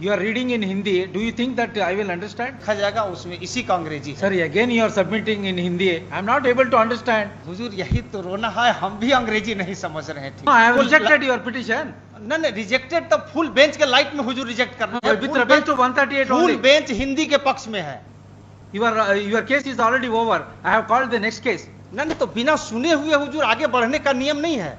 You are reading in Hindi. Do you think that I will understand? लिखा जाएगा उसमें इसी का अंग्रेजी है। Sir, again you are submitting in Hindi. I am not able to understand. हुजूर यही तो रोना है, हम भी अंग्रेजी नहीं समझ रहे थे। No, I have rejected your petition. नहीं रिजेक्टेड तो फुल बेंच के लाइट में हुजूर रिजेक्ट कर रहे हैं। With respect to 138 full only. Bench Hindi के पक्ष में है। Your case is already over. I have called the next case. नहीं तो बिना सुने हुए हुजूर आगे बढ़ने का नियम नहीं है।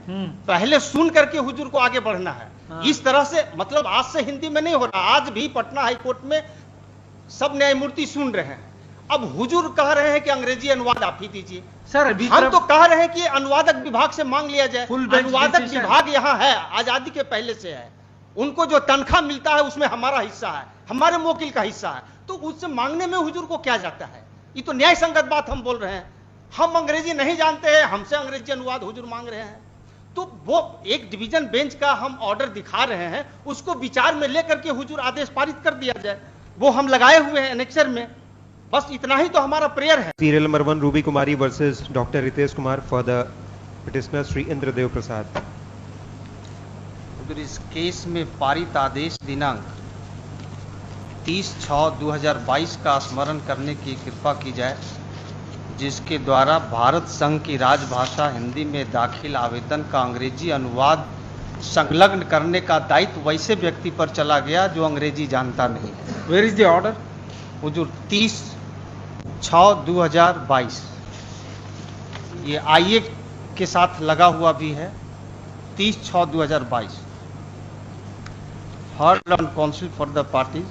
पहले सुन करके हुजूर को आगे बढ़ना है। इस तरह से मतलब आज से हिंदी में नहीं हो रहा। आज भी पटना हाई कोर्ट में सब न्यायमूर्ति सुन रहे हैं। अब हुजूर कह रहे हैं कि अंग्रेजी अनुवाद आप ही दीजिए। सर हम तो कह रहे हैं कि अनुवादक विभाग से मांग लिया जाए। अनुवादक विभाग यहाँ है, आजादी के पहले से है। उनको जो तनख्वाह मिलता है उसमें हमारा हिस्सा है, हमारे मोकिल का हिस्सा है, तो उससे मांगने में हुजूर को क्या जाता है? ये तो न्याय संगत बात हम बोल रहे हैं। हम अंग्रेजी नहीं जानते हैं, हमसे अंग्रेजी अनुवाद हुजूर मांग रहे हैं। तो वो एक डिवीजन बेंच का हम ऑर्डर दिखा रहे हैं, उसको विचार में लेकर के हुजूर आदेश पारित कर दिया जाए। वो हम लगाए हुए हैं एनेक्सर में। बस इतना ही तो हमारा प्रेयर है। Serial number 1 Ruby Kumari versus doctor Ritesh Kumar for the petitioner Shri Indradev Prasad. इस केस में पारित आदेश दिनांक 30/6/2022 का स्मरण करने की कृपा की जाए, जिसके द्वारा भारत संघ की राजभाषा हिंदी में दाखिल आवेदन का अंग्रेजी अनुवाद संलग्न करने का दायित्व वैसे व्यक्ति पर चला गया जो अंग्रेजी जानता नहीं है। Where is the order? हुजूर 30/6/2022 ये आईए के साथ लगा हुआ भी है। 30/6/2022 Heard on counsel for the parties.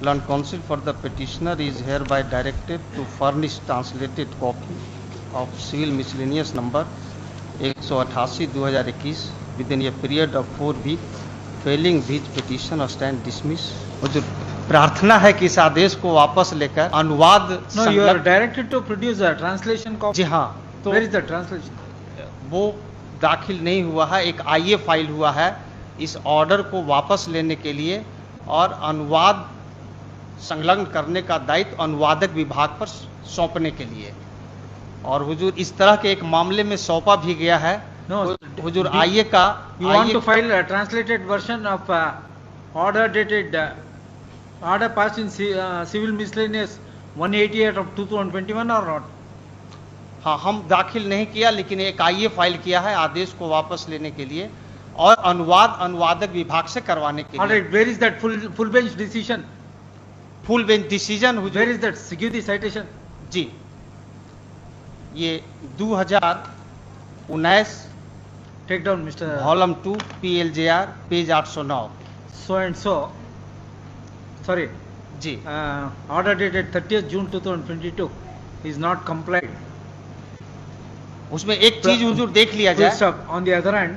Learned counsel for the petitioner is hereby directed to furnish translated copy of civil miscellaneous number 188/2021 within a period of 4 weeks. Failing which petition or stand dismissed. जो प्रार्थना है कि इस आदेश को वापस लेकर अनुवाद No, you are directed to produce a translation copy. जी हाँ, तो Where is the translation? वो दाखिल नहीं हुआ है। एक आईए फाइल हुआ है इस ऑर्डर को वापस लेने के लिए और अनुवाद संलग्न करने का दायित्व अनुवादक विभाग पर सौंपने के लिए। और हुजूर इस तरह के एक मामले में सौंपा भी गया है। No, हुजूर आईए का You want to file a translated version of order dated order passed in civil miscellaneous 188 of 2021 or not? हाँ, हम दाखिल नहीं किया, लेकिन एक आईए फाइल किया है आदेश को वापस लेने के लिए और अनुवाद अनुवादक विभाग से करवाने के लिए। Alright, where is that full bench decision? Full bench decision Where is that? Give the citation. जी, ये 2019 Take down, Mr. Volume 2 PLJR page 809। So and so. Sorry. जी, Order dated 30th June 2022 is not complied. उसमें एक चीज हुजूर देख लिया Full जाए। stop. On the other hand,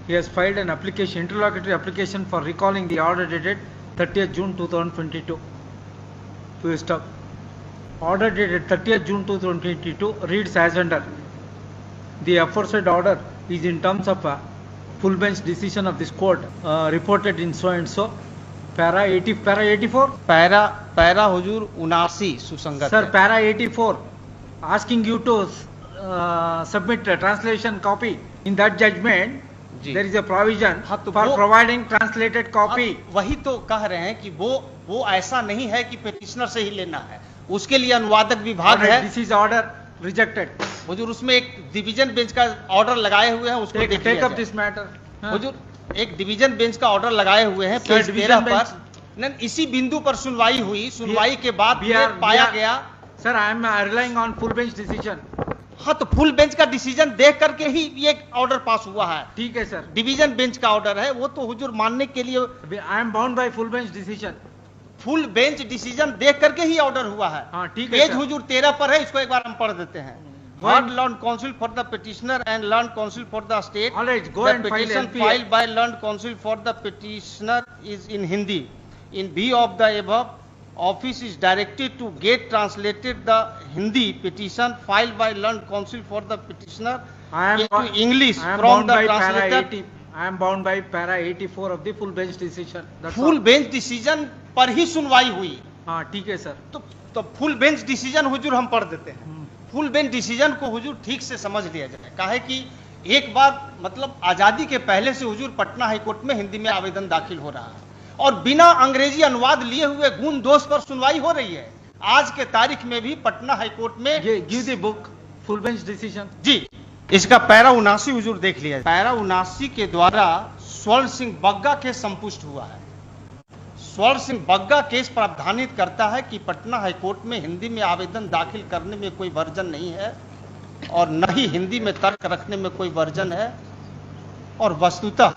he has filed an application, interlocutory application for recalling the order dated 30th June 2022. Full stop. Order dated 30th June 2022 reads as under. The aforesaid order is in terms of a full bench decision of this court reported in so and so. Para 84. Para हुजूर 79 सुसंगत Sir, है। para 84 asking you to submit a translation copy. In that judgment, ji. there is a provision हाँ, तो for वो- providing translated copy. अब वही तो कह रहे हैं कि वो ऐसा नहीं है कि पेटिशनर से ही लेना है, उसके लिए अनुवादक विभाग Alright, है। this is order rejected. हुजूर उसमें एक डिवीजन बेंच का ऑर्डर लगाए हुए हैं, उसको देख Take लिया up जाए। this matter. हुजूर एक डिवीजन बेंच का ऑर्डर लगाए हुए हैं Sir, पेज division 13 पर। नहीं, इसी बिंदु पर सुनवाई हुई, सुनवाई के बाद We are- पाया we are- गया। Sir, I am relying on full bench decision. हाँ, तो फुल बेंच का डिसीजन देख करके ही ये ऑर्डर पास हुआ है। ठीक है सर. डिवीजन बेंच का ऑर्डर है, वो तो हुजूर मानने के लिए I am bound by full bench decision. Full bench decision देख करके ही ऑर्डर हुआ है। हाँ, ठीक है पेज सर. हुजूर 13 पर है, इसको एक बार हम पढ़ देते हैं। Go Heard and- learned counsel for the petitioner and learned counsel for the state. All right, go The and file petition LPA. filed by learned counsel for the petitioner is in Hindi. In view of the above, office is directed to get translated the Hindi petition filed by learned counsel for the petitioner I am into English I am from bound the by para translator. 80. I am bound by para 84 of the full bench decision. That's full all. Bench decision पर ही सुनवाई हुई। हाँ, ठीक है sir. तो full bench decision हुजूर हम पढ़ देते हैं। फुल बेंच डिसीजन को हुजूर ठीक से समझ लिया जाए। काहे कि एक बार मतलब आजादी के पहले से हुजूर पटना हाई कोर्ट में हिंदी में आवेदन दाखिल हो रहा है और बिना अंग्रेजी अनुवाद लिए हुए गुण दोष पर सुनवाई हो रही है। आज के तारीख में भी पटना हाईकोर्ट में give the book full bench decision. जी, इसका पैरा 79 हुजूर देख लिया। पैरा 79 के द्वारा स्वर्ण सिंह बग्गा केस संपुष्ट हुआ है। स्वर्ण सिंह बग्गा केस प्रावधानित करता है कि पटना हाईकोर्ट में हिंदी में आवेदन दाखिल करने में कोई वर्जन नहीं है और न ही हिंदी में तर्क रखने में कोई वर्जन है, और वस्तुतः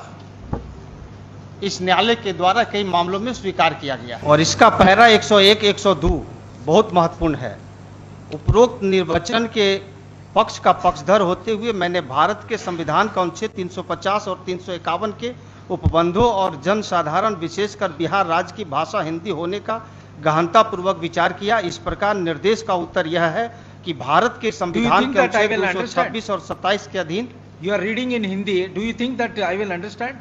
इस न्यायालय के द्वारा कई मामलों में स्वीकार किया गया। और इसका पैरा 101, 102 बहुत महत्वपूर्ण है। उपरोक्त निर्वचन के पक्ष का पक्षधर होते हुए मैंने भारत के संविधान का अनुच्छेद 350 और 351 के उपबंधों और जनसाधारण विशेषकर बिहार राज्य की भाषा हिंदी होने का गहनता पूर्वक विचार किया। इस प्रकार निर्देश का उत्तर यह है कि भारत के संविधान के अनुच्छेद 226 और 27 के अधीन। You are reading in Hindi. Do you think that I will understand?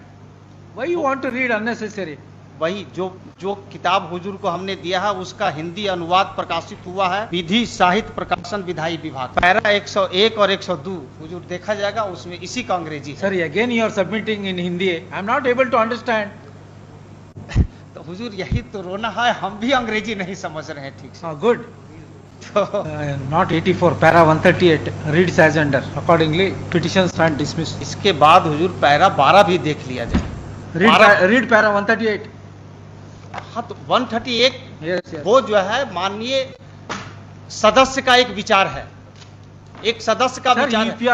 Why you want to read unnecessary? वही जो किताब हुजूर को हमने दिया है उसका हिंदी अनुवाद प्रकाशित हुआ है विधि साहित्य प्रकाशन विधायी विभाग। पैरा 101 और 102 हुजूर देखा जाएगा, उसमें इसी का अंग्रेजी है। Sorry, again you are submitting in Hindi. I am not able to understand. तो हुजूर यही तो रोना है, हम भी अंग्रेजी नहीं समझ रहे हैं ठीक से। Good. Not 84, para 138 reads as under. Accordingly, petitions stand dismissed. इसके बाद हुजूर पैरा 12 भी देख लिया जाए। Read para 138. हाँ, तो 138 Yes. वो जो है माननीय सदस्य का एक विचार है, एक सदस्य का Sir, विचार if है। you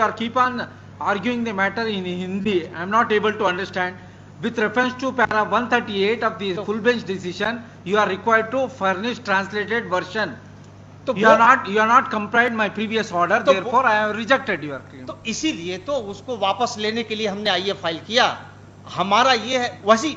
are keep on arguing the matter in Hindi, I am not able to understand. With reference to para 138 of the full bench decision, you are required to furnish translated version. तो You are not complied my previous order, तो therefore I have rejected your claim. तो इसीलिए तो उसको वापस लेने के लिए हमने आईए फाइल किया। हमारा ये है वैसी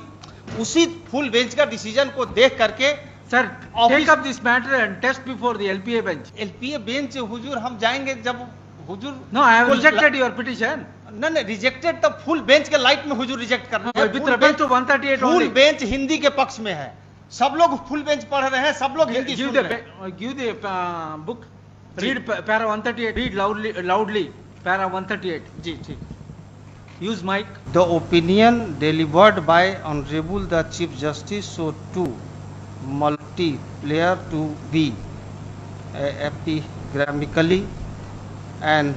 उसी फुल बेंच का डिसीजन को देख करके Sir, Office- take up this matter and test before the LPA bench. LPA bench हुजूर हम जाएंगे जब हुजूर No, I have को rejected your petition. नहीं रिजेक्टेड, तब फुल बेंच के लाइट में हुजूर रिजेक्ट कर रहे हैं। With reference to 138 full only. Bench Hindi के पक्ष में है, सब लोग फुल बेंच पढ़ रहे हैं, सब लोग हिंदी सुन रहे हैं। Give the book. Read para 138. Read loudly. Para 138. जी ठीक। Use mic. The opinion delivered by Honorable the Chief Justice so too multiplayer to be epigrammatically and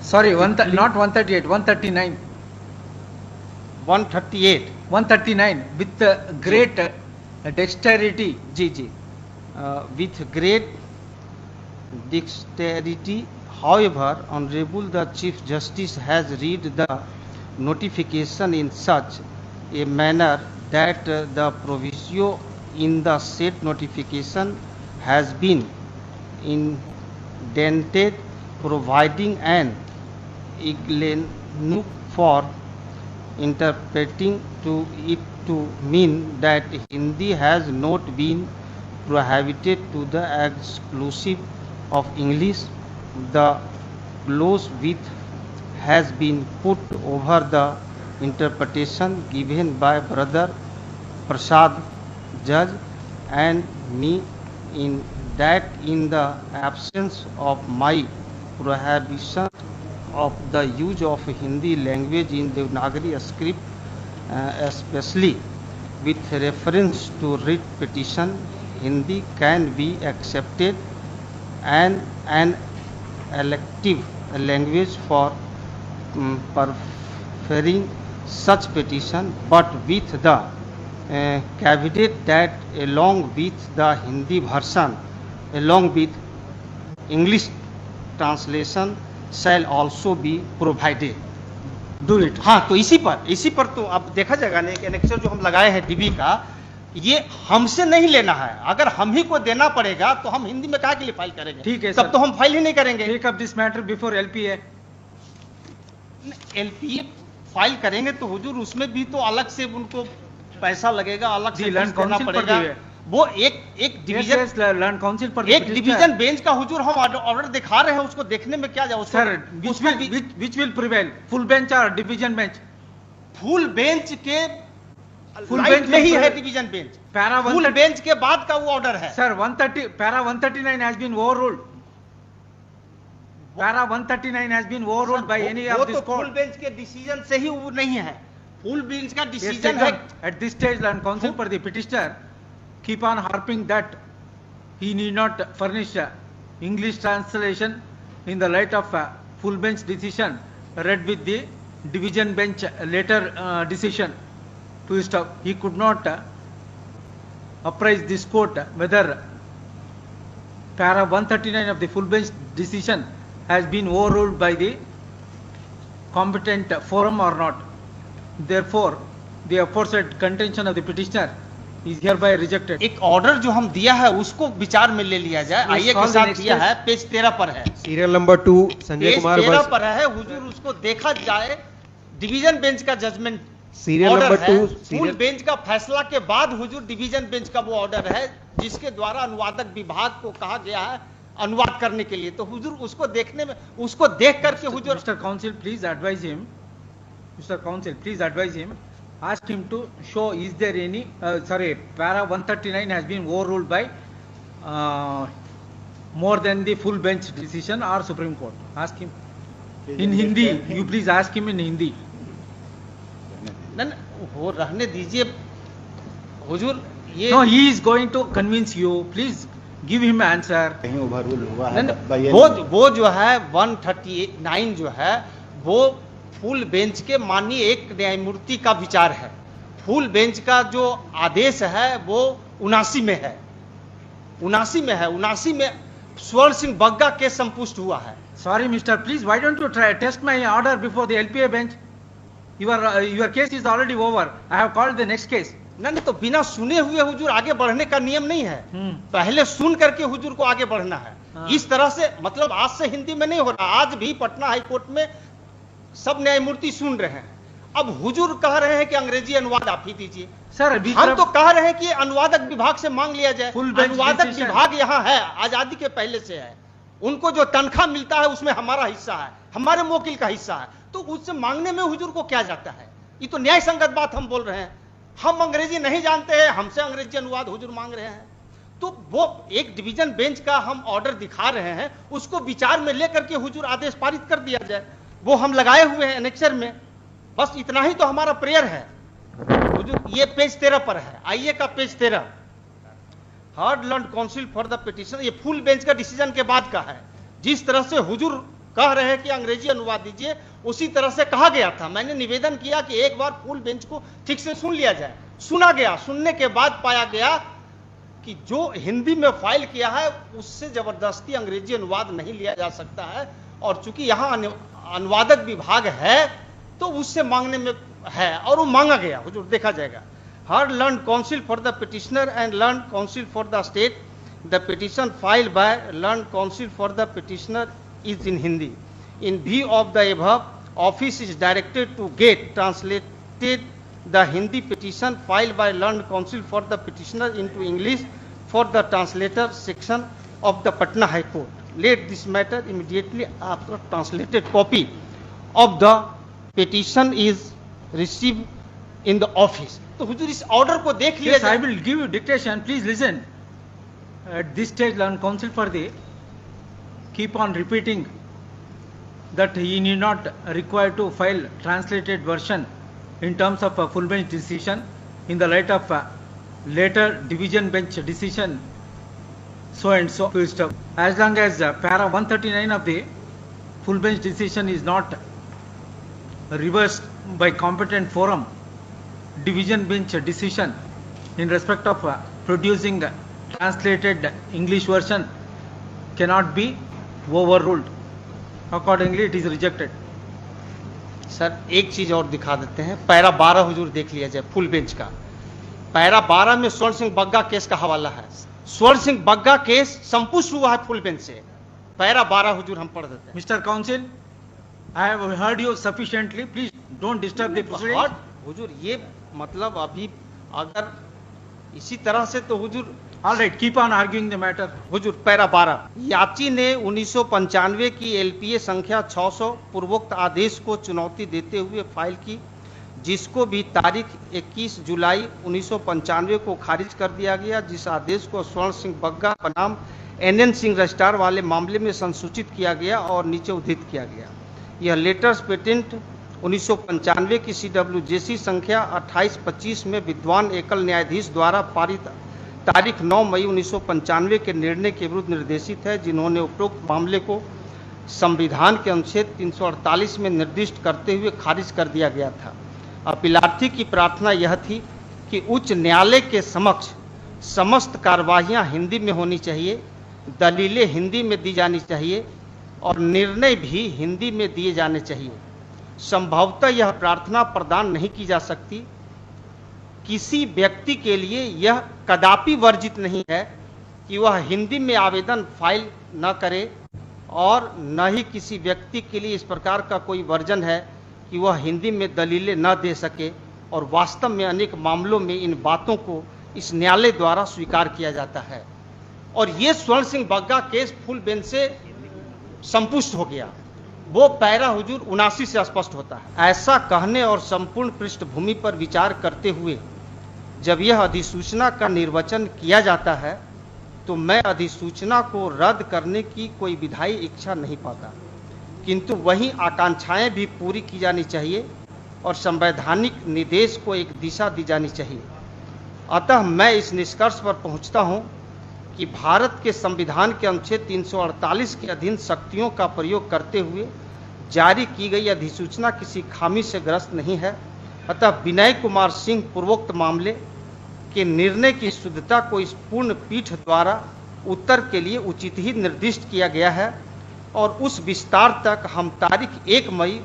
Sorry, not 138. 139. 138 139 with great dexterity. Ji with great dexterity. However, Honorable the Chief Justice has read the notification in such a manner that the proviso in the said notification has been indented, providing an ignook for interpreting to it to mean that Hindi has not been prohibited to the exclusive of English. The clause with has been put over the interpretation given by Brother Prasad Judge and me in that in the absence of my prohibition of the use of Hindi language in Devanagari script, especially with reference to writ petition, Hindi can be accepted and an elective language for preferring such petition, but with the caveat that along with the Hindi version, along with English translation shall also be provided. Do it. हाँ, तो इसी पर तो अब देखा जाएगा ना कि एनेक्सर जो हम लगाए हैं डीबी का, ये हमसे नहीं लेना है। अगर हम ही को देना पड़ेगा तो हम हिंदी में काहे के लिए फाइल करेंगे? ठीक है, तब सर। तो हम फाइल ही नहीं करेंगे। Take up this matter before LPA. LPA file करेंगे तो हुजूर उसमें भी तो अलग से उनको पैसा लगेगा, अलग से लैंड फीस देना काउंसिल पर पड़ेगा। भी है। वो एक डिवीजन Yes, लैंड काउंसिल पर एक डिवीजन बेंच का हुजूर हम ऑर्डर दिखा रहे हैं, उसको देखने में क्या जाए? Sir, which will prevail? Full bench or division bench? Full bench के फुल लाइट बेंच में ही में है division bench. Para full 130 bench के बाद का वो ऑर्डर है। Sir, 139 has been overruled. Para 139 has been overruled by any वो of तो this फुल court. बेंच के डिसीजन से ही वो नहीं है। फुल बेंच का Yes, डिसीजन है। at this stage, land counsel for the petitioner keep on harping that he need not furnish English translation in the light of full bench decision read with the division bench later decision to stop. He could not apprise this court whether para 139 of the full bench decision has been overruled by the competent forum or not. Therefore, the aforesaid contention of the petitioner is hereby rejected. एक order जो हम दिया है उसको विचार में ले लिया जाए। आइए के साथ दिया है, पेज 13 पर है, Serial number 2, Sanjay page Kumar 13 was पर है हुजूर, उसको देखा जाए। डिवीजन बेंच का जजमेंट Serial ऑर्डर number है, 2, फुल serial बेंच का फैसला के बाद हुजूर डिवीजन बेंच का वो ऑर्डर है जिसके द्वारा अनुवादक विभाग को कहा गया है अनुवाद करने के लिए। तो हुजूर उसको देखने में, उसको देख करके हुजूर Mr. Counsel, please advise him. Mr. Counsel, please advise him. Ask him to show is there any para 139 has been overruled by more than the full bench decision or Supreme Court. Ask him in Hindi. You please ask him in Hindi. न वो रहने दीजिए हुजूर। ये No, he is going to convince you. Please give him answer. कहीं overrule हुआ न, है वो जो है 139 जो है वो फुल बेंच के माननीय एक न्यायमूर्ति का विचार है। फुल बेंच का जो आदेश है वो 79 में है, 79 में स्वर्ण सिंह बग्गा केस संपुष्ट हुआ है। Sorry, Mister. Please, why don't you try test my order before the LPA bench? Your case is already over. I have called the next case. नहीं तो बिना सुने हुए हुजूर आगे बढ़ने का नियम नहीं है। पहले सुन करके हुजूर को आगे बढ़ना है। हाँ। इस तरह से मतलब आज से हिंदी में नहीं हो रहा। आज भी पटना हाई कोर्ट में सब न्यायमूर्ति सुन रहे हैं। अब हुजूर कह रहे हैं कि अंग्रेजी अनुवाद आप ही दीजिए। Sir, हम तो कह रहे हैं कि अनुवादक विभाग से मांग लिया जाए। Full bench अनुवादक decision। विभाग यहाँ है, आजादी के पहले से है। उनको जो तनख्वाह मिलता है उसमें हमारा हिस्सा है, हमारे मोकिल का हिस्सा है। तो उससे मांगने में हुजूर को क्या जाता है? ये तो न्याय संगत बात हम बोल रहे हैं। हम अंग्रेजी नहीं जानते हैं, हमसे अंग्रेजी अनुवाद हुजूर मांग रहे हैं। तो वो एक डिवीजन बेंच का हम ऑर्डर दिखा रहे हैं, उसको विचार में लेकर के हुजूर आदेश पारित कर दिया जाए। वो हम लगाए हुए हैं एनेक्सर में। बस इतना ही तो हमारा प्रेयर है हुजूर। ये पेज 13 पर है, आइए का page 13, hard learn counsel for the petition. ये फुल बेंच का डिसीजन के बाद का है। जिस तरह से हुजूर कह रहे हैं कि अंग्रेजी अनुवाद दीजिए, उसी तरह से कहा गया था। मैंने निवेदन किया कि एक बार फुल बेंच को ठीक से सुन लिया जाए। सुना गया, सुनने के बाद पाया गया कि जो हिंदी में फाइल किया है उससे जबरदस्ती अंग्रेजी अनुवाद नहीं लिया जा सकता है। और चूंकि यहाँ अनुवादक विभाग है तो उससे मांगने में है और वो मांगा गया हुजूर, देखा जाएगा। हर learn counsel for the petitioner and learn counsel for the state, the petition filed by learn counsel for the petitioner is in Hindi. In view of the above, office is directed to get translated the Hindi petition filed by learned counsel for the petitioner into English for the translator section of the Patna High Court. Let this matter immediately after translated copy of the petition is received in the office. तो हुजूर इस order को देख लिया Yes, I जाए। will give you dictation. Please listen. At this stage, learn counsel for the keep on repeating that he need not require to file translated version in terms of a full bench decision in the light of later division bench decision so and so stuff. As long as para 139 of the full bench decision is not reversed by competent forum, division bench decision in respect of producing translated English version cannot be overruled. Accordingly, it is rejected. Sir एक चीज और दिखा देते हैं, para 12 हुजूर देख लिया जाए full bench का। पैरा 12 में स्वर्ण सिंह बग्गा केस का हवाला है। स्वर्ण सिंह बग्गा केस संपुष्ट हुआ है फुल बेंच से। पैरा 12 हुजूर हम पढ़ देते हैं। Mr. Counsel, I have heard you sufficiently. Please don't disturb the proceedings. और हुजूर ये मतलब अभी अगर इसी तरह से तो हुजूर All right, keep on arguing the matter. Hazur para 12, याची ने 1995 की एलपीए संख्या 600 पूर्वोक्त आदेश को चुनौती देते हुए फाइल की, जिसको भी तारीख 21 जुलाई 1995 को खारिज कर दिया गया, जिस आदेश को स्वर्ण सिंह बग्गा बनाम NN सिंह रजिस्ट्रार वाले मामले में संसूचित किया गया और नीचे उद्धृत किया गया। यह लेटर्स पेटेंट 1995 की CWJC संख्या 2825 में विद्वान एकल न्यायाधीश द्वारा पारित तारीख 9 मई 1995 के निर्णय के विरुद्ध निर्देशित है, जिन्होंने उपरोक्त मामले को संविधान के अनुच्छेद 348 में निर्दिष्ट करते हुए खारिज कर दिया गया था। अपीलार्थी की प्रार्थना यह थी कि उच्च न्यायालय के समक्ष समस्त कार्यवाहियां हिंदी में होनी चाहिए, दलीलें हिंदी में दी जानी चाहिए और निर्णय भी हिंदी में दिए जाने चाहिए। संभवतः यह प्रार्थना प्रदान नहीं की जा सकती। किसी व्यक्ति के लिए यह कदापि वर्जित नहीं है कि वह हिंदी में आवेदन फाइल न करे और न ही किसी व्यक्ति के लिए इस प्रकार का कोई वर्जन है कि वह हिंदी में दलीलें न दे सके, और वास्तव में अनेक मामलों में इन बातों को इस न्यायालय द्वारा स्वीकार किया जाता है। और ये स्वर्ण Singh Bagga case full bench से संपुष्ट हो गया। वो पैरा हुजूर 79 से स्पष्ट होता है। ऐसा कहने और संपूर्ण पृष्ठभूमि पर विचार करते हुए जब यह अधिसूचना का निर्वचन किया जाता है तो मैं अधिसूचना को रद्द करने की कोई विधायी इच्छा नहीं पाता, किंतु वहीं आकांक्षाएं भी पूरी की जानी चाहिए और संवैधानिक निर्देश को एक दिशा दी जानी चाहिए। अतः मैं इस निष्कर्ष पर पहुंचता हूं कि भारत के संविधान के अनुच्छेद 348 के अधीन शक्तियों का प्रयोग करते हुए जारी की गई अधिसूचना किसी खामी से ग्रस्त नहीं है। अतः विनय कुमार सिंह पूर्वोक्त मामले के निर्णय की शुद्धता को इस पूर्ण पीठ द्वारा उत्तर के लिए उचित ही निर्दिष्ट किया गया है और उस विस्तार तक हम तारीख 1 मई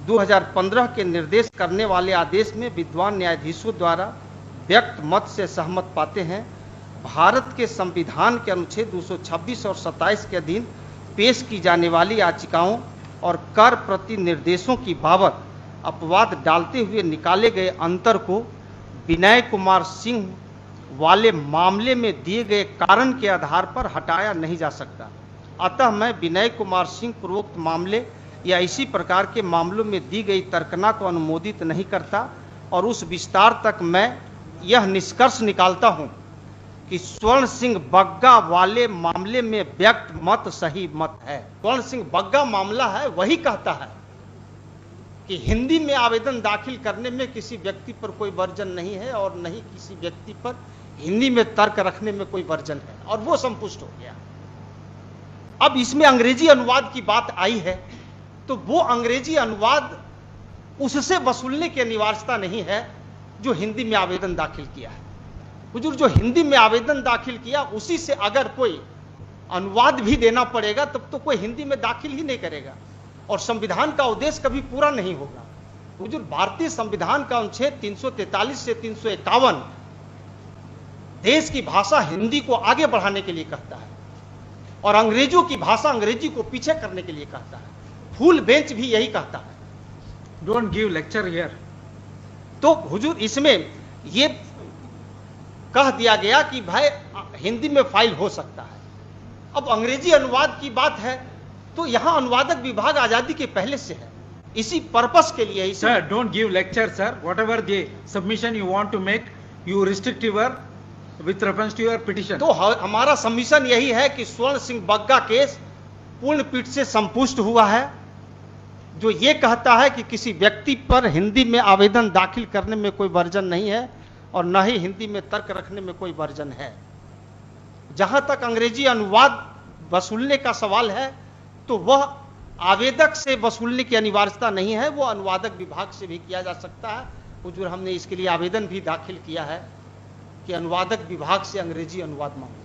2015 के निर्देश करने वाले आदेश में विद्वान न्यायाधीशों द्वारा व्यक्त मत से सहमत पाते हैं। भारत के संविधान के अनुच्छेद 226 और 27 के अधीन पेश की जाने वाली याचिकाओं और कर प्रति निर्देशों की बाबत अपवाद डालते हुए निकाले गए अंतर को विनय कुमार सिंह वाले मामले में दिए गए कारण के आधार पर हटाया नहीं जा सकता। अतः मैं विनय कुमार सिंह पूर्वोक्त मामले या इसी प्रकार के मामलों में दी गई तर्कना को अनुमोदित नहीं करता और उस विस्तार तक मैं यह निष्कर्ष निकालता हूं कि स्वर्ण सिंह बग्गा वाले मामले में व्यक्त मत सही मत है। स्वर्ण सिंह बग्गा मामला है वही कहता है कि हिंदी में आवेदन दाखिल करने में किसी व्यक्ति पर कोई वर्जन नहीं है और नहीं किसी व्यक्ति पर हिंदी में तर्क रखने में कोई वर्जन है, और वो संपुष्ट हो गया। अब इसमें अंग्रेजी अनुवाद की बात आई है तो वो अंग्रेजी अनुवाद उससे वसूलने की अनिवार्यता नहीं है जो हिंदी में आवेदन दाखिल किया है। हुजूर जो हिंदी में आवेदन दाखिल किया उसी से अगर कोई अनुवाद भी देना पड़ेगा तब तो कोई हिंदी में दाखिल ही नहीं करेगा और संविधान का उद्देश्य कभी पूरा नहीं होगा। हुजूर भारतीय संविधान का अनुच्छेद 343 से 351 देश की भाषा हिंदी को आगे बढ़ाने के लिए कहता है और अंग्रेजों की भाषा अंग्रेजी को पीछे करने के लिए कहता है। फुल बेंच भी यही कहता है। Don't give lecture here. तो हुजूर इसमें ये कह दिया गया कि भाई हिंदी में फाइल हो सकता है। अब अंग्रेजी अनुवाद की बात है तो यहां अनुवादक विभाग आजादी के पहले से है, इसी पर्पस के लिए। Sir don't give lecture sir, whatever the submission you want to make you restrict your with reference to your petition. तो हमारा सबमिशन यही है कि स्वर्ण सिंह बग्गा केस पूर्ण पीठ से संपुष्ट हुआ है, जो ये कहता है कि किसी व्यक्ति पर हिंदी में आवेदन दाखिल करने में कोई वर्जन नहीं है और न ही हिंदी में तर्क रखने में कोई वर्जन है। जहां तक अंग्रेजी अनुवाद वसूलने का सवाल है तो वह आवेदक से वसूलने की अनिवार्यता नहीं है, वो अनुवादक विभाग से भी किया जा सकता है। हुजूर हमने इसके लिए आवेदन भी दाखिल किया है कि अनुवादक विभाग से अंग्रेजी अनुवाद मांगो।